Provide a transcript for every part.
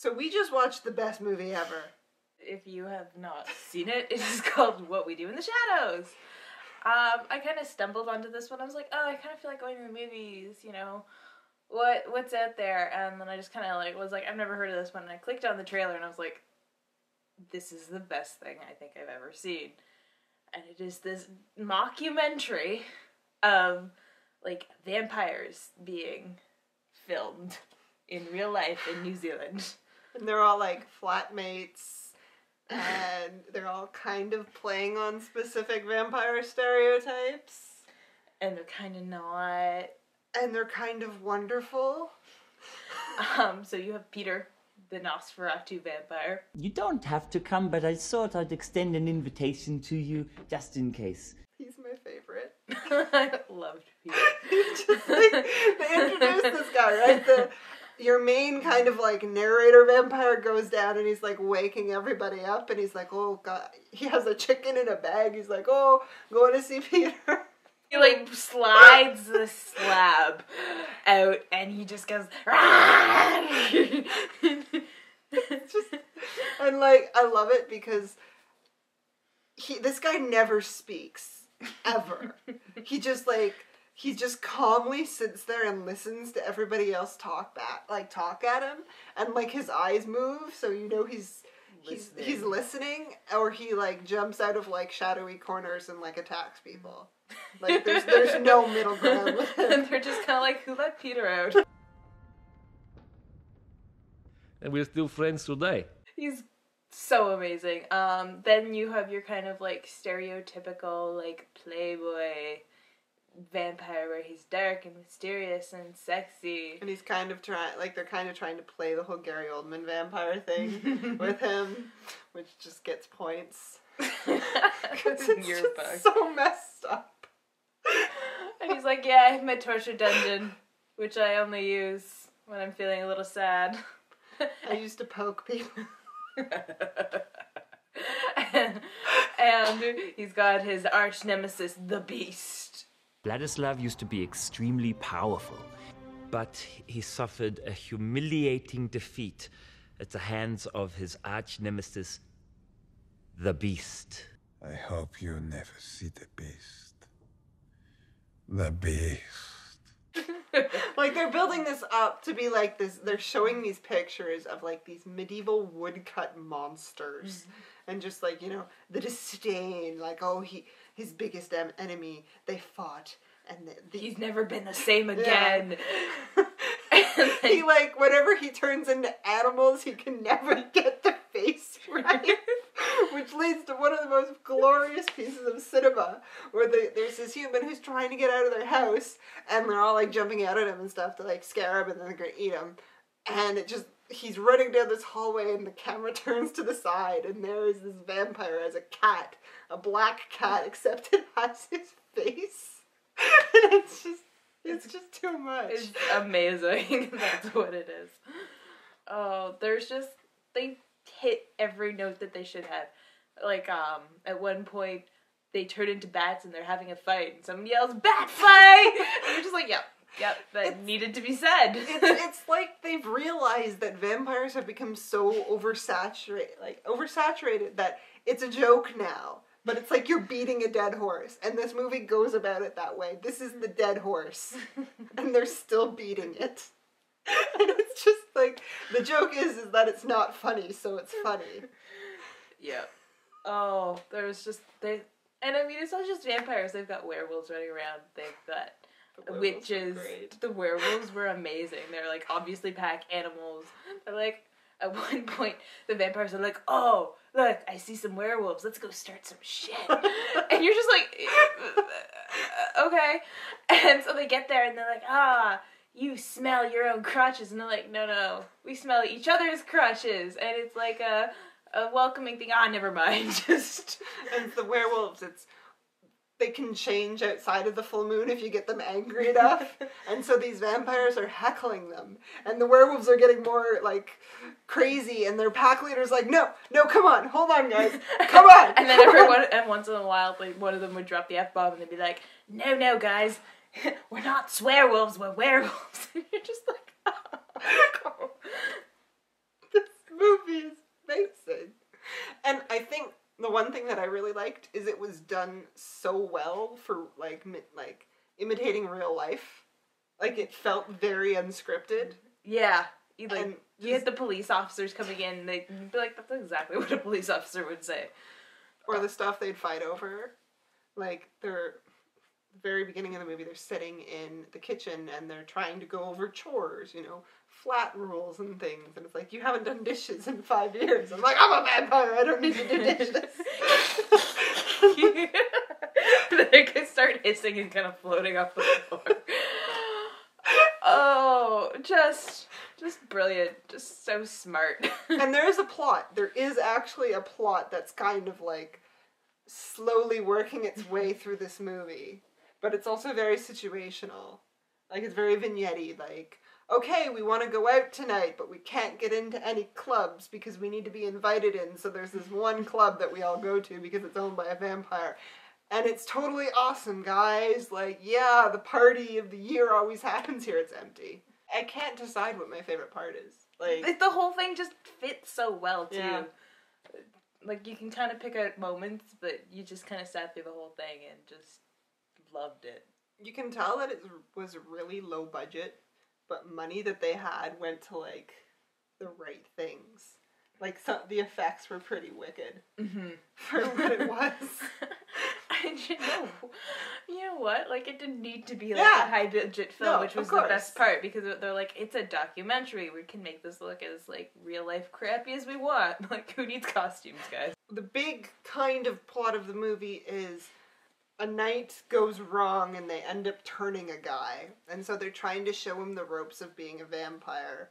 So we just watched the best movie ever. If you have not seen it, it is called What We Do in the Shadows. I kind of stumbled onto this one. I was like, oh, I kind of feel like going to the movies, you know, what's out there? And then I just kind of like was like, I've never heard of this one. And I clicked on the trailer and I was like, this is the best thing I think I've ever seen. And it is this mockumentary of like vampires being filmed in real life in New Zealand. And they're all like flatmates. And they're all kind of playing on specific vampire stereotypes. And they're kind of not. And they're kind of wonderful. So you have Peter, the Nosferatu vampire. You don't have to come, but I thought I'd extend an invitation to you, just in case. He's my favorite. I loved Peter. Just like, they introduced this guy, right? Your main kind of like narrator vampire goes down and he's like waking everybody up and he's like, oh god, he has a chicken in a bag. He's like, oh, going to see Peter. He like slides the slab out and he just goes, and like, I love it because this guy never speaks, ever. He just calmly sits there and listens to everybody else talk at him, and like his eyes move, so you know he's listening, or he like jumps out of like shadowy corners and like attacks people. Like there's no middle ground with him. And they're just kind of like, who let Peter out? And we're still friends today. He's so amazing. Then you have your kind of like stereotypical like playboy vampire where he's dark and mysterious and sexy. And he's kind of they're kind of trying to play the whole Gary Oldman vampire thing with him, which just gets points. Because it's just so messed up. And he's like, yeah, I have my torture dungeon, which I only use when I'm feeling a little sad. I used to poke people. and he's got his arch nemesis, the Beast. Vladislav used to be extremely powerful, but he suffered a humiliating defeat at the hands of his arch nemesis, the Beast. I hope you never see the Beast. The Beast. Like, they're building this up to be like this. They're showing these pictures of like these medieval woodcut monsters, and just like, you know, the disdain. Like, oh, his biggest enemy. They fought, and he's never been the same again. Yeah. He like, whenever he turns into animals, he can never get the face right. Which leads to one of the most glorious pieces of cinema, where there's this human who's trying to get out of their house, and they're all like jumping out at him and stuff to like scare him, and then they're gonna eat him. And he's running down this hallway, and the camera turns to the side, and there is this vampire as a cat, a black cat, except it has his face. And it's just too much. It's amazing. That's what it is. Oh, they hit every note that they should have. Like, at one point, they turn into bats and they're having a fight, and someone yells, "Bat fight!" And you're just like, yep, that needed to be said. It's like they've realized that vampires have become so oversaturated that it's a joke now. But it's like you're beating a dead horse, and this movie goes about it that way. This is the dead horse, and they're still beating it. And it's just like, the joke is that it's not funny, so it's funny. Yeah. Oh, and I mean, it's not just vampires. They've got werewolves running around. They've got witches. The werewolves were amazing. They're like obviously pack animals. They're like, at one point, the vampires are like, oh, look, I see some werewolves. Let's go start some shit. And you're just like, okay. And so they get there and they're like, you smell your own crotches. And they're like, no, we smell each other's crotches. And it's like a welcoming thing. Never mind. Just. And it's the werewolves, they can change outside of the full moon if you get them angry enough. And so these vampires are heckling them. And the werewolves are getting more, like, crazy. And their pack leader's like, no, come on. Hold on, guys. Come on. And then and once in a while, like, one of them would drop the F-bomb and they'd be like, no, guys. We're not swearwolves, we're werewolves. And you're just like, oh. It's one thing that I really liked is it was done so well for, like, imitating real life. Like, it felt very unscripted. Yeah. You had the police officers coming in, they'd be like, that's exactly what a police officer would say. Or the stuff they'd fight over. Like, the very beginning of the movie, they're sitting in the kitchen and they're trying to go over chores, you know, flat rules and things. And it's like, you haven't done dishes in 5 years. I'm like, I'm a vampire, I don't need to do dishes. They could start hissing and kind of floating off the floor. Oh, just brilliant. Just so smart. And there is a plot. There is actually a plot that's kind of like slowly working its way through this movie. But it's also very situational. Like, it's very vignette-y. Like, okay, we want to go out tonight, but we can't get into any clubs because we need to be invited in. So there's this one club that we all go to because it's owned by a vampire. And it's totally awesome, guys. Like, yeah, the party of the year always happens here. It's empty. I can't decide what my favorite part is. Like, the whole thing just fits so well, too. Yeah. Like, you can kind of pick out moments, but you just kind of sat through the whole thing and just loved it. You can tell that it was really low budget, but money that they had went to, like, the right things. Like, the effects were pretty wicked for what it was. And you know what? Like, it didn't need to be like a high-budget film, which was the best part, because they're like, it's a documentary. We can make this look as, like, real-life crappy as we want. Like, who needs costumes, guys? The big kind of plot of the movie is a night goes wrong and they end up turning a guy. And so they're trying to show him the ropes of being a vampire.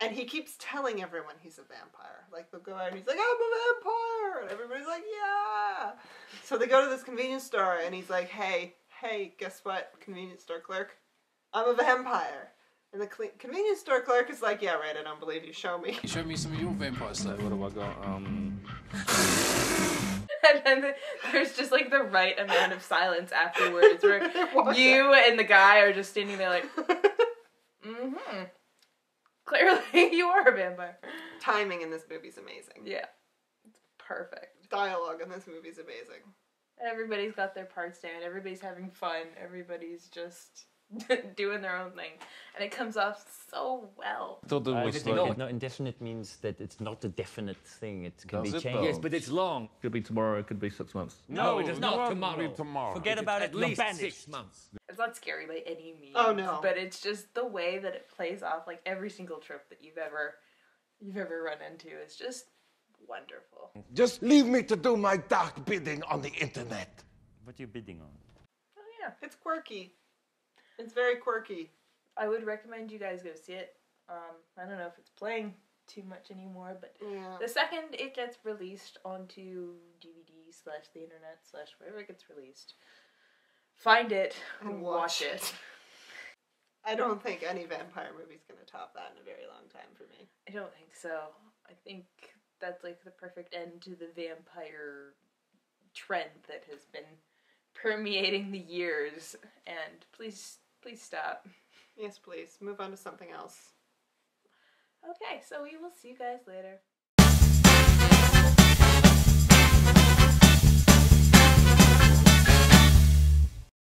And he keeps telling everyone he's a vampire. Like, they'll go out and he's like, I'm a vampire! And everybody's like, yeah! So they go to this convenience store and he's like, hey, guess what, convenience store clerk? I'm a vampire. And the convenience store clerk is like, yeah, right, I don't believe you, show me. Show me some of your vampire stuff. What have I got? And then there's just, like, the right amount of silence afterwards where you and the guy are just standing there like, clearly you are a vampire. Timing in this movie's amazing. Yeah. It's perfect. Dialogue in this movie's amazing. Everybody's got their parts down. Everybody's having fun. Everybody's just doing their own thing. And it comes off so well. I thought there was No, indefinite means that it's not a definite thing. It can be changed. Yes, but it's long. Could be tomorrow, it could be 6 months. No, it is not tomorrow. Forget about it. At least Vanished. 6 months. It's not scary by any means. Oh, no. But it's just the way that it plays off, like every single trope that you've ever run into is just wonderful. Just leave me to do my dark bidding on the internet. What are you bidding on? Oh yeah. It's quirky. It's very quirky. I would recommend you guys go see it. I don't know if it's playing too much anymore, but the second it gets released onto DVD/the internet/ wherever it gets released, find it and watch it. I don't think any vampire movie's gonna top that in a very long time for me. I don't think so. I think that's like the perfect end to the vampire trend that has been permeating the years. And please stop. Yes, please. Move on to something else. Okay, so we will see you guys later.